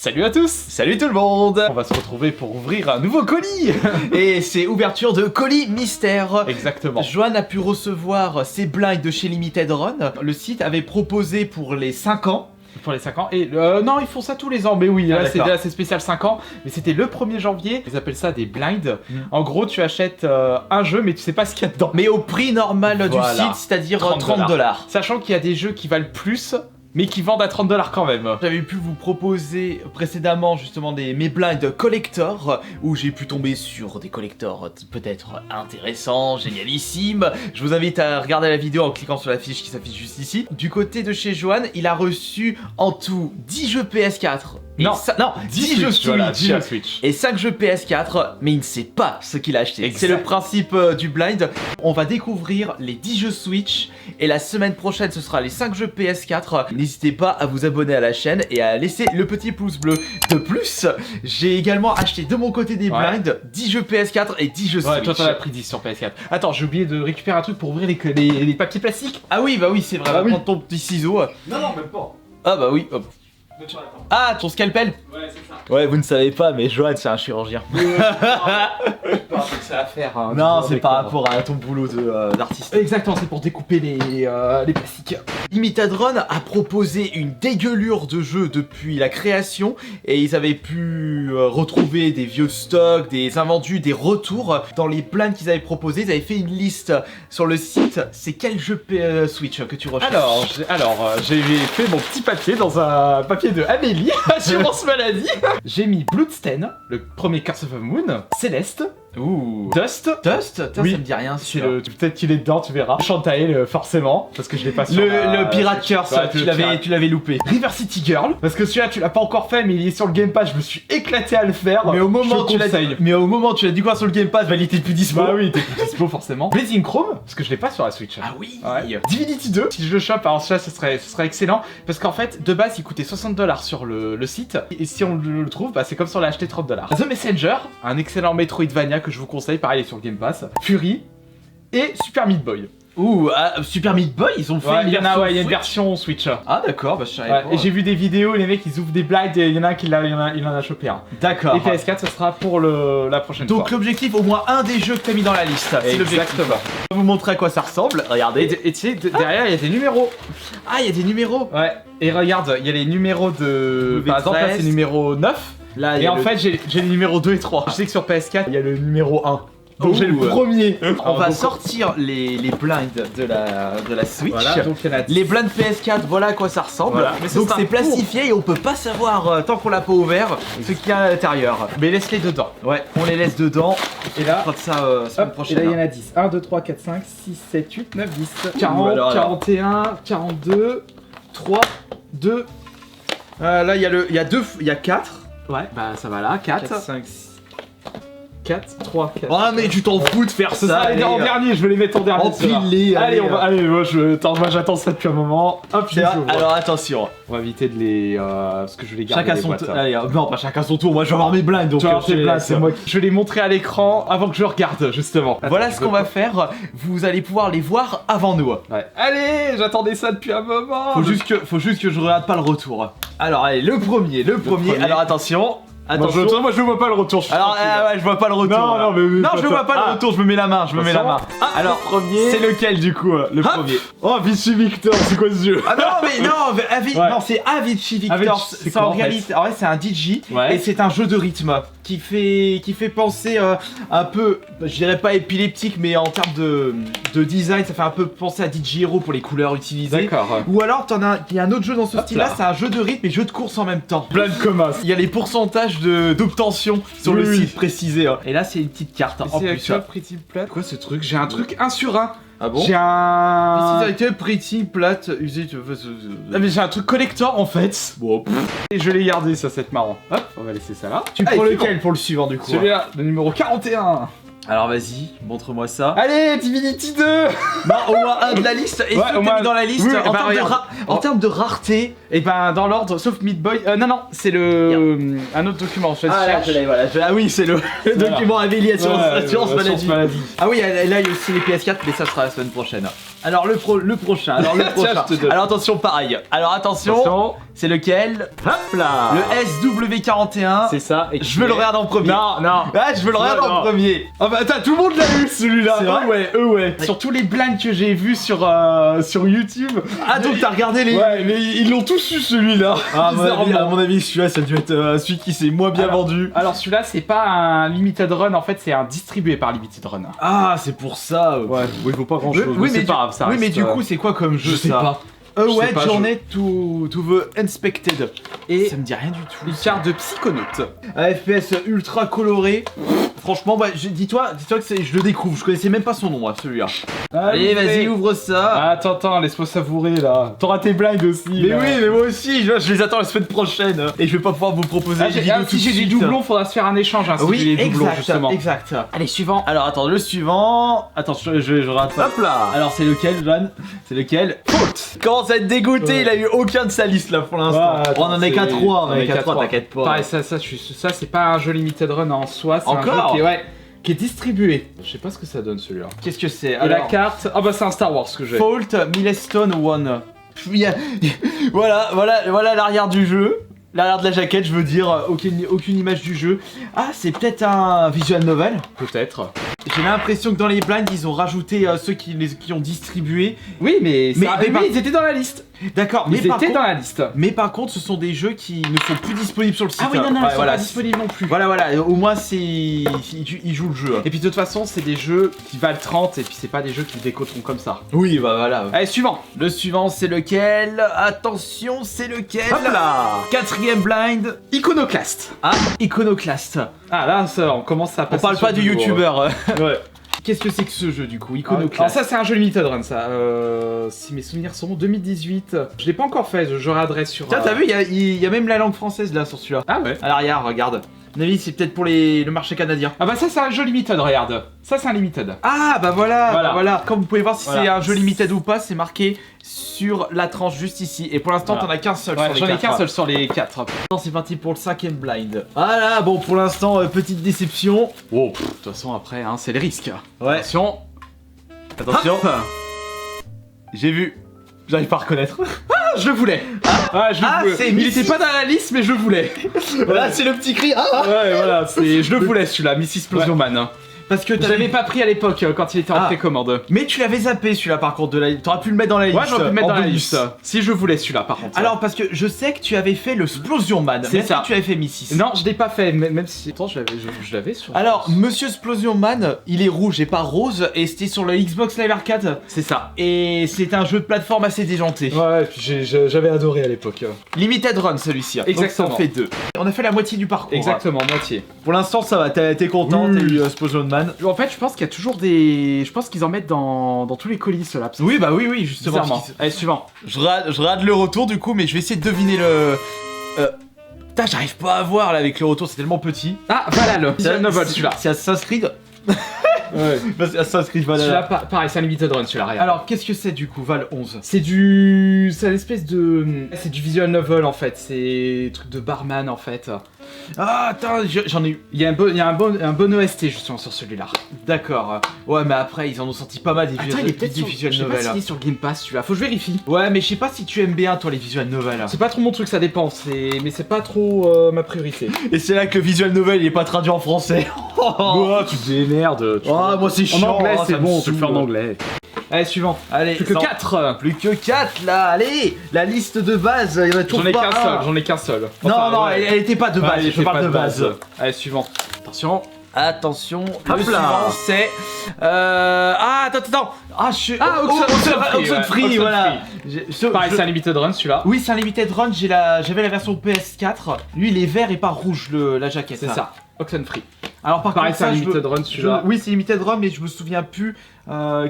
Salut à tous! Salut tout le monde! On va se retrouver pour ouvrir un nouveau colis! Et c'est ouverture de colis mystère. Exactement. Joanne a pu recevoir ses blinds de chez Limited Run. Le site avait proposé pour les 5 ans. Pour les 5 ans. Et non, ils font ça tous les ans. Mais oui, Ah, là c'est spécial 5 ans. Mais c'était le 1er janvier. Ils appellent ça des blinds. En gros, tu achètes un jeu, mais tu sais pas ce qu'il y a dedans. Mais au prix normal Voilà. du site, c'est-à-dire 30 $. Sachant qu'il y a des jeux qui valent plus, mais qui vendent à 30 $ quand même. J'avais pu vous proposer précédemment justement mes blinds collector, où j'ai pu tomber sur des collectors peut-être intéressants, génialissimes. Je vous invite à regarder la vidéo en cliquant sur la fiche qui s'affiche juste ici. Du côté de chez Joanne, il a reçu en tout 10 jeux PS4. Non, 10 jeux Switch, voilà, 10 jeux Switch. Et 5 jeux PS4, mais il ne sait pas ce qu'il a acheté. Exact. C'est le principe du blind. On va découvrir les 10 jeux Switch, et la semaine prochaine ce sera les 5 jeux PS4. N'hésitez pas à vous abonner à la chaîne et à laisser le petit pouce bleu. De plus, j'ai également acheté de mon côté des blinds 10 jeux PS4 et 10 jeux Switch. Ouais, toi t'en as pris 10 sur PS4. Attends, j'ai oublié de récupérer un truc pour ouvrir les papiers plastiques. Ah oui, bah oui, c'est vrai. Ah oui. Prends ton petit ciseau. Non, même pas. Ah bah oui, hop. Ah, ton scalpel? Ouais, c'est ça. Ouais, vous ne savez pas, mais Joanne, c'est un chirurgien. C'est à faire. Hein, Non, c'est par rapport à ton boulot d'artiste. Exactement, c'est pour découper les plastiques. Limited Run a proposé une dégueulure de jeux depuis la création, et ils avaient pu retrouver des vieux stocks, des invendus, des retours. Dans les plans qu'ils avaient proposés, ils avaient fait une liste sur le site. C'est quel jeu Switch que tu recherches? Alors, j'ai fait mon petit papier dans un papier de Amélie, assurance maladie. J'ai mis Bloodstained, le premier Curse of the Moon, Céleste, Dust. Dust? Oui. Ça me dit rien. Peut-être qu'il est dedans, tu verras. Shantae, forcément, parce que je l'ai pas sur Le Pirate Curse, ouais, tu l'avais loupé. River City Girl, parce que celui-là tu l'as pas encore fait, mais il est sur le Game Pass, je me suis éclaté à le faire. Mais au moment je où tu l'as dit quoi sur le Game Pass, bah il était plus dispo. Bah oui, t'es plus dispo forcément. Blazing Chrome, parce que je l'ai pas sur la Switch. Ah oui. Ouais. Divinity 2, si je le chope, alors ça ce serait excellent, parce qu'en fait, de base il coûtait 60 $ sur le site, et si on le trouve, bah c'est comme si on l'a acheté 30 $. The Messenger, un excellent Metroidvania que je vous conseille, pareil, il est sur le Game Pass. Fury, et Super Meat Boy. Super Meat Boy, ils ont fait Il y a une version Switch. Ah d'accord, bah je savais pas. Et j'ai vu des vidéos, les mecs ils ouvrent des blinds et il y en a un qui il en a chopé un. D'accord. Et PS4 ça sera pour la prochaine fois. Donc l'objectif, au moins un des jeux que t'as mis dans la liste. C'est l'objectif. Exactement. Je vais vous montrer à quoi ça ressemble. Regardez. Et tu sais, derrière il y a des numéros. Ah, il y a des numéros. Ouais. Et regarde, il y a les numéros de... Par exemple là c'est numéro 9. Là, Et en fait j'ai les numéros 2 et 3. Je sais que sur PS4 il y a le numéro 1. Donc j'ai le premier. On va sortir les blinds de la Switch. Voilà, donc il y en a 10. Les blinds PS4, voilà à quoi ça ressemble. Voilà, mais donc c'est plastifié et on peut pas savoir tant qu'on l'a pas ouvert ce qu'il y a à l'intérieur. Mais laisse-les dedans. Ouais, on les laisse dedans. Et là, on fera ça semaine prochaine. Et là il y en a 10. 1, 2, 3, 4, 5, 6, 7, 8, 9, 10. 40, alors, 41, 42, 3, 2. Là il y a 4. Ouais, bah ça va là, 4, 5, 6. 4, 3, 4. Ah mais tu t'en fous de faire ça. Allez, en dernier, je vais les mettre en dernier. Empile-les. Allez, moi j'attends ça depuis un moment. Hop, alors attention. On va éviter de les... parce que je vais les garder. Chacun son tour. Allez, non, pas chacun son tour. Moi je vais avoir mes blinds donc. C'est moi qui... Je vais les montrer à l'écran avant que je regarde justement. Voilà ce qu'on va faire. Vous allez pouvoir les voir avant nous. Ouais. Allez, j'attendais ça depuis un moment. Faut juste que je regarde pas le retour. Alors allez, le premier. Alors attention. Attention. Moi je vois pas le retour. Alors ouais, je vois pas le retour. Non, je vois pas le retour. Je me mets la main. Alors premier. C'est lequel du coup le premier? Oh, Vichy Victor, c'est quoi ce jeu? Ah non, c'est Avicii Victor. C'est en réalité, c'est un DJ et c'est un jeu de rythme qui fait penser un peu, je dirais pas épileptique, mais en termes de design, ça fait un peu penser à DJ Hero pour les couleurs utilisées. D'accord. Ou alors il y a un autre jeu dans ce style-là, c'est un jeu de rythme et jeu de course en même temps. Plein de communs. Il y a les pourcentages d'obtention sur le site précisé. Et là, c'est une petite carte. En plus, Pretty Plat. Quoi ce truc? J'ai un truc 1 sur 1. Ah bon? J'ai un... Pretty plate usé. Ah mais j'ai un truc collector en fait. Bon. Et je l'ai gardé ça, c'est marrant. Hop, on va laisser ça là. Tu prends lequel pour le suivant du coup? Celui-là, le numéro 41. Alors vas-y, montre-moi ça. Allez, Divinity 2. Non, au moins un de la liste. Est-ce que au t'as moins- mis dans la liste Oui, en, bah, termes de regarde. en termes de rareté? Et ben dans l'ordre, sauf Meat Boy. Non, c'est un autre document. Je cherche. Voilà. Ah oui, c'est le Voilà. document Amélie Assurance Maladie. Maladie. Ah oui, là il y a aussi les PS4, mais ça sera la semaine prochaine. Alors le prochain. Tiens, je te donne. Alors attention, pareil. Alors attention, c'est lequel? Hop là. Le SW41. C'est ça. Je veux le regarder en premier. Non. Ah, je veux le regarder en Non. premier. Ah bah attends, tout le monde l'a eu celui-là. C'est vrai Ouais. Sur tous les blinds que j'ai vus sur YouTube. Ah, donc t'as regardé les. Ouais, mais ils l'ont tous eu celui-là. Ah, à Bizarrement. mon avis, celui-là, ça a dû être celui qui s'est moins bien vendu. Alors celui-là, c'est pas un limited run, en fait, c'est un distribué par Limited Run. Ah, c'est pour ça. Ouais, il vaut pas grand chose. Oui, mais c'est pas grave, ça oui, reste, mais du coup, c'est quoi comme jeu je sais ça? pas. A Je sais Wet pas, Journey to the Unexpected. Et Ça me dit rien du tout. une carte de Psychonaut. Un FPS ultra coloré. Franchement, bah, dis-toi que je le découvre. Je connaissais même pas son nom, celui-là. Allez, vas-y, ouvre ça. Attends, laisse-moi savourer là. T'auras tes blinds aussi. Mais là. oui, mais moi aussi, je les attends la semaine prochaine. Et je vais pas pouvoir vous proposer une vidéo tout si de j'ai des suite. doublons, faudra se faire un échange. Hein, si j'ai Oui, des doublons, exact, justement. exact. Allez, suivant. Alors attends, le suivant. Attends, je rate ça. Hop là. Alors c'est lequel, Jeanne? C'est lequel? Faute. Comment ça être dégoûté? Ouais. Il a eu aucun de sa liste là pour l'instant. Ouais, attends, on en est qu'à 3, on en est qu'à 3, t'inquiète pas. Pareil, ça c'est pas un jeu limited run en soi, c'est un jeu Encore qui est distribué. Je sais pas ce que ça donne celui-là. Qu'est-ce que c'est? Et la carte, ah bah c'est un Star Wars que j'ai. Fault Milestone One. Voilà l'arrière du jeu. L'arrière de la jaquette, je veux dire, aucune image du jeu. Ah, c'est peut-être un visual novel. Peut-être. J'ai l'impression que dans les blinds, ils ont rajouté ceux qui ont distribué. Oui, mais par- ils étaient dans la liste. D'accord, Ils étaient dans la liste. mais par contre, ce sont des jeux qui ne sont plus disponibles sur le site. Ah oui, non, Ouais, ils sont voilà. pas disponibles non plus. Voilà, au moins ils jouent le jeu. Et puis de toute façon, c'est des jeux qui valent 30 et puis c'est pas des jeux qui décoteront comme ça. Oui, bah voilà. Allez, suivant. Le suivant, c'est lequel? Attention, c'est lequel? Hop là. Quatrième blind. Iconoclast. Ah, Iconoclast. Ah là, ça, on commence à On passer parle sur pas du lourd. youtubeur. Ouais. Qu'est-ce que c'est que ce jeu du coup? Alors Iconoclast. ça c'est un jeu limited run ça, si mes souvenirs sont bons, 2018. Je l'ai pas encore fait, je réadresse sur... Tiens, t'as vu, il y a même la langue française là sur celui-là. Ah ouais. À l'arrière, regarde. À mon avis, c'est peut-être pour le marché canadien. Ah bah ça c'est un jeu limited, regarde. Ça c'est un limited. Ah bah voilà, Voilà. Comme vous pouvez voir si Voilà. c'est un jeu limited ou pas, c'est marqué sur la tranche juste ici. Et pour l'instant, Voilà. t'en as qu'un seul Ouais, sur les j'en ai 4. qu'un seul sur les 4. Maintenant, c'est parti pour le 5ème blind. Voilà, bon, pour l'instant, petite déception. Wow, de toute façon après, hein, c'est les risques. Ouais. Attention. Attention. Hop. J'ai vu. J'arrive pas à reconnaître. Ah, je le voulais. Je Ah, voulais. c'est Il Mrs. était pas dans la liste mais je voulais. Voilà, c'est le petit cri. Ah, Ouais voilà, je le voulais celui-là, Miss Explosion Man. parce que Je l'avais pas pris à l'époque quand il était en Ah. précommande. Mais tu l'avais zappé celui-là par contre de la. T'aurais pu le mettre dans la liste. Ouais, j'aurais pu le mettre en dans la bonus. liste. Si je voulais celui-là par contre. Alors parce que je sais que tu avais fait le Splosion Man. C'est Même ça. si tu avais fait Missis. Non, je l'ai pas fait, même si... Attends, je l'avais sur... Alors, Monsieur Splosion Man, il est rouge et pas rose, et c'était sur le Xbox Live Arcade. c'est ça. Et c'est un jeu de plateforme assez déjanté. Ouais, puis j'avais adoré à l'époque. Limited Run celui-ci. Exactement. Donc, ça en fait 2. On a fait la moitié du parcours. Exactement, moitié. Pour l'instant, ça va. T'es content, Oui. t'as eu Splosion Man. En fait, je pense qu'il y a toujours des... Je pense qu'ils en mettent dans tous les colis, ceux-là. parce que Oui, bah oui, justement. bizarrement. Allez, suivant. Je rate le retour du coup, mais je vais essayer de deviner le. Putain, j'arrive pas à voir là avec le retour, c'est tellement petit. Ah, Valhalla. Visual Novel, celui-là. C'est Assassin's Creed. Ouais. Bah, c'est Assassin's Creed Celui-là, Valhalla. pareil, c'est un limited run, celui-là, regarde. Alors, qu'est-ce que c'est du coup, Val 11? C'est une espèce de... C'est du visual novel, en fait. C'est un truc de barman, en fait. Ah, attends, j'en ai eu. Il y a un bon OST, justement, sur celui-là. D'accord. Ouais, mais après, ils en ont sorti pas mal des Attends, il est peut-être des sur... visual Je sais pas novels. s'il est sur Game Pass, celui-là. Faut que je vérifie. Ouais, mais je sais pas si tu aimes bien, toi, les visual novels. C'est pas trop mon truc, ça dépend. Mais c'est pas trop ma priorité. Et c'est là que le visual novel, il est pas traduit en français. Oh, tu te démerdes. Ah, moi, c'est En chiant. anglais, ça c'est me bon, tu le fais en saoule. anglais. Allez, suivant. Allez, Plus que sans- 4. Plus que 4 là, allez. La liste de base, il y en a toujours J'en ai pas qu'un un. seul, j'en ai qu'un seul. Non, Enfin, non, ouais. elle était pas de base, Ouais, je parle de base. Allez, suivant. Attention. Attention, le Hop là. suivant c'est... Ah, attends. Ah, je suis... Oxenfree, voilà. Pareil, c'est un limited run, celui-là. Oui, c'est un limited run, j'avais la version PS4. Lui, il est vert et pas rouge, la jaquette. C'est ça. Oxenfree. Alors par Pareil, contre, c'est un ça, limited run, celui-là. Oui, c'est limited run, mais je me souviens plus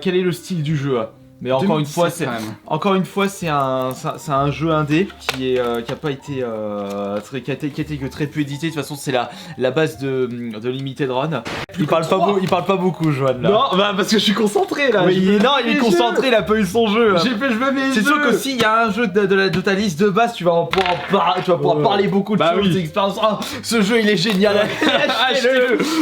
quel est le style du jeu. Mais encore une fois, 2017 c'est quand même. c'est un jeu indé qui a pas été qui a été que très peu édité. De toute façon, c'est la base de Limited Run. Il parle pas beaucoup, Joanne là. Non, bah parce que je suis concentré là. Oui, il est concentré, il a pas eu son jeu. J'ai fait jouer mes C'est jeux. sûr que s'il y a un jeu de ta liste de base, tu vas pouvoir parler beaucoup de Bah choses, oui. d'expériences. Oh, ce jeu il est génial.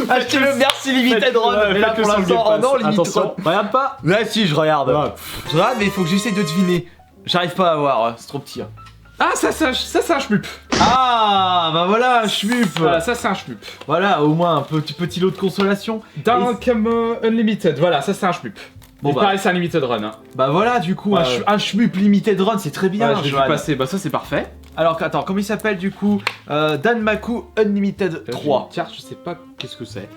Achetez-le, merci Limited Run. Mais là pour l'instant, oh non, Limited Run. Regarde pas. Ouais, si, je regarde. Ouais. Je regarde, mais il faut que j'essaie de deviner. J'arrive pas à voir, c'est trop petit. Ah, ça c'est un shmup. Ah, bah voilà, un shmup. Voilà, ça c'est un shmup. Voilà, au moins un petit lot de consolation. Comme Unlimited, voilà, ça c'est un shmup. Bon, Bon, bah. pareil, c'est un Limited Run. Hein. Bah voilà, du coup, Ouais. un shmup Limited Run, c'est très bien. Ouais, je l'ai vu Johan. passer, bah ça c'est parfait. Alors, attends, comment il s'appelle du coup Danmaku Unlimited 3. Tiens, je sais pas qu'est-ce que c'est.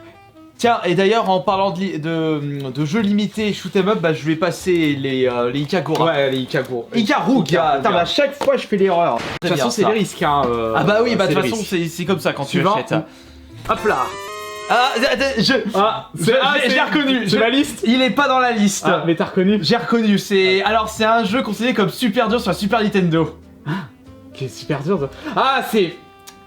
Tiens, et d'ailleurs, en parlant de jeux limités shoot 'em up, bah je vais passer les Ikagura. Ouais, les Ikago. Ikaruga. Attends, bah à chaque fois je fais l'erreur. De toute façon, c'est les risques. Hein, Ah bah oui, bah de c'est toute les façon, risques. c'est comme ça quand tu Suivant. achètes. Hop là. Ah, j'ai reconnu. C'est la liste. Il est pas dans la liste. Ah, mais t'as reconnu. J'ai reconnu. Alors c'est un jeu considéré comme super dur sur la Super Nintendo. Qui est super dur. Ah, c'est.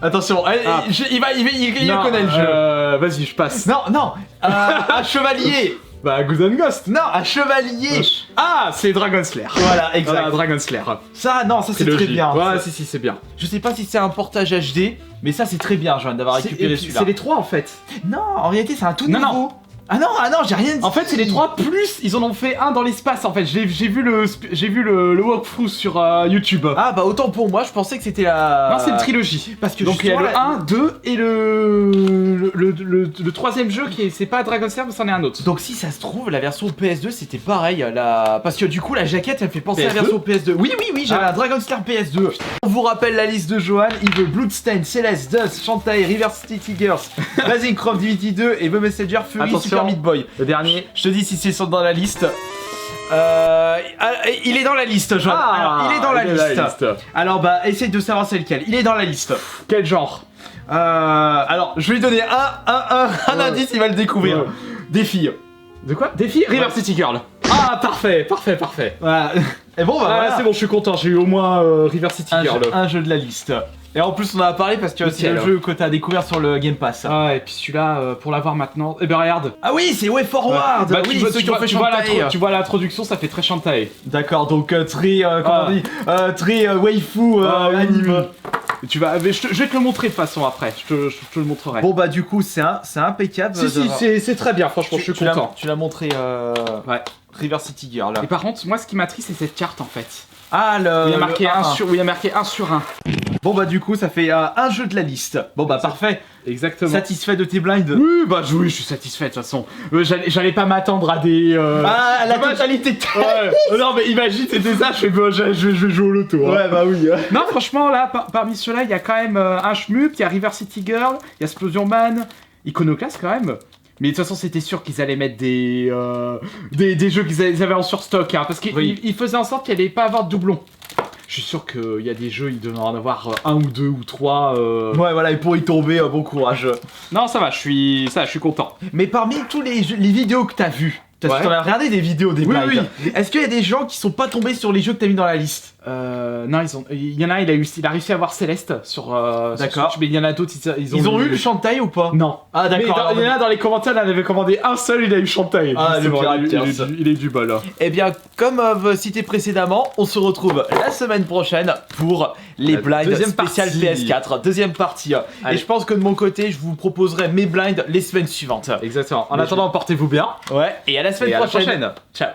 Attention, il Non, connaît le jeu. Vas-y, je passe. Non, un chevalier. Bah, Ghost Ghost. Non, un chevalier. Ah, c'est Dragon Slayer. Voilà, exact. Voilà, Dragon Slayer. Ça, non, ça c'est très Trilogie. bien. Ouais, si, c'est bien. Je sais pas si c'est un portage HD, mais ça c'est très bien, Joanne, d'avoir récupéré celui-là. C'est les trois en fait. Non, en réalité c'est un tout Non, nouveau. non. Ah non, j'ai rien dit. En fait, c'est les trois plus. Ils en ont fait un dans l'espace. En fait, j'ai vu le walkthrough sur YouTube. Ah bah autant pour moi, je pensais que c'était la... Non, c'est une trilogie. Parce que donc il y a le justement, 1, 2 et le troisième jeu qui est. C'est pas Dragon Slayer, mais c'en est un autre. Donc si ça se trouve, la version PS2 c'était pareil, parce que du coup la jaquette elle me fait penser à la PS2? version PS2. Oui, j'avais un Dragon Slayer PS2. On vous rappelle la liste de Johan, il veut Bloodstained, Celeste, Dust, Shantae, River City Tigers, Blazing Craft Divinity 2 et The Messenger Fury Attention. Super Meat Boy. Le dernier. Je te dis si c'est dans la liste. Il est dans la liste, Johan. Alors, il est dans la liste. Alors bah essaye de savoir c'est lequel. Il est dans la liste. Quel genre? Alors je vais lui donner un indice, il va le découvrir. Ouais. Des filles. De quoi? Défi River City Girl. Ah, parfait. Voilà. Et bon bah voilà. C'est bon, je suis content. J'ai eu au moins River City Girl. Un jeu de la liste. Et en plus on en a parlé parce que c'est Nickel. le jeu que t'as découvert sur le Game Pass. Ah, et puis celui-là, pour l'avoir maintenant. Eh ben, regarde. Ah oui, c'est Way Forward. Bah, oui, tu vois, ceux qui ont fait tu vois Shantae. tu vois l'introduction, ça fait très Shantae. D'accord, donc très comment on dit, très waifu Ah, oui. anime. Tu vas, mais je vais te le montrer de toute façon après. Je te le montrerai. Bon bah du coup c'est impeccable. C'est très bien. Franchement, je suis content. Tu l'as montré Ouais. River City Girl. Et par contre, moi, ce qui m'attriste, c'est cette carte en fait. Ah Où il y a marqué 1 sur 1. Bon bah du coup ça fait un jeu de la liste. Bon bah parfait. Exactement. Satisfait de tes blinds? Oui, bah oui, je suis satisfait de toute façon. J'allais pas m'attendre à des. Ah la dommage. totalité. Ouais. Non, mais imagine, c'était ça. Je vais jouer au loto. Hein. Ouais bah oui. Non, franchement, là, parmi ceux-là, il y a quand même un shmup, il y a River City Girl, il y a Splosion Man, Iconoclast quand même. Mais de toute façon, c'était sûr qu'ils allaient mettre des jeux qu'ils avaient en surstock, hein, parce qu'ils Oui. ils faisaient en sorte qu'il allait pas avoir de doublons. Je suis sûr qu'il y a des jeux, ils devaient en avoir un ou deux ou trois. Ouais voilà, et pour y tomber, bon courage. Non, ça va, je suis content. Mais parmi tous les vidéos que t'as vues, t'en as regardé des vidéos des Oui, blinds. oui. Est-ce qu'il y a des gens qui sont pas tombés sur les jeux que t'as mis dans la liste? Non, il y en a un, il a réussi à avoir Céleste sur D'accord. YouTube, mais il y en a d'autres, Ils ont eu le Shantae ou pas? Non. Ah d'accord. Mais il y en a dans les commentaires, il en avait commandé un seul, il a eu Shantae. Ah, C'est le bon, pirate, il est du bol. Hein. Eh bien, comme cité précédemment, on se retrouve la semaine prochaine pour les La blinds deuxième spéciales partie. PS4, deuxième partie. Allez. Et je pense que de mon côté, je vous proposerai mes blinds les semaines suivantes. Exactement. En attendant, portez-vous bien. Ouais, et à la semaine Et à la prochaine. prochaine. Ciao.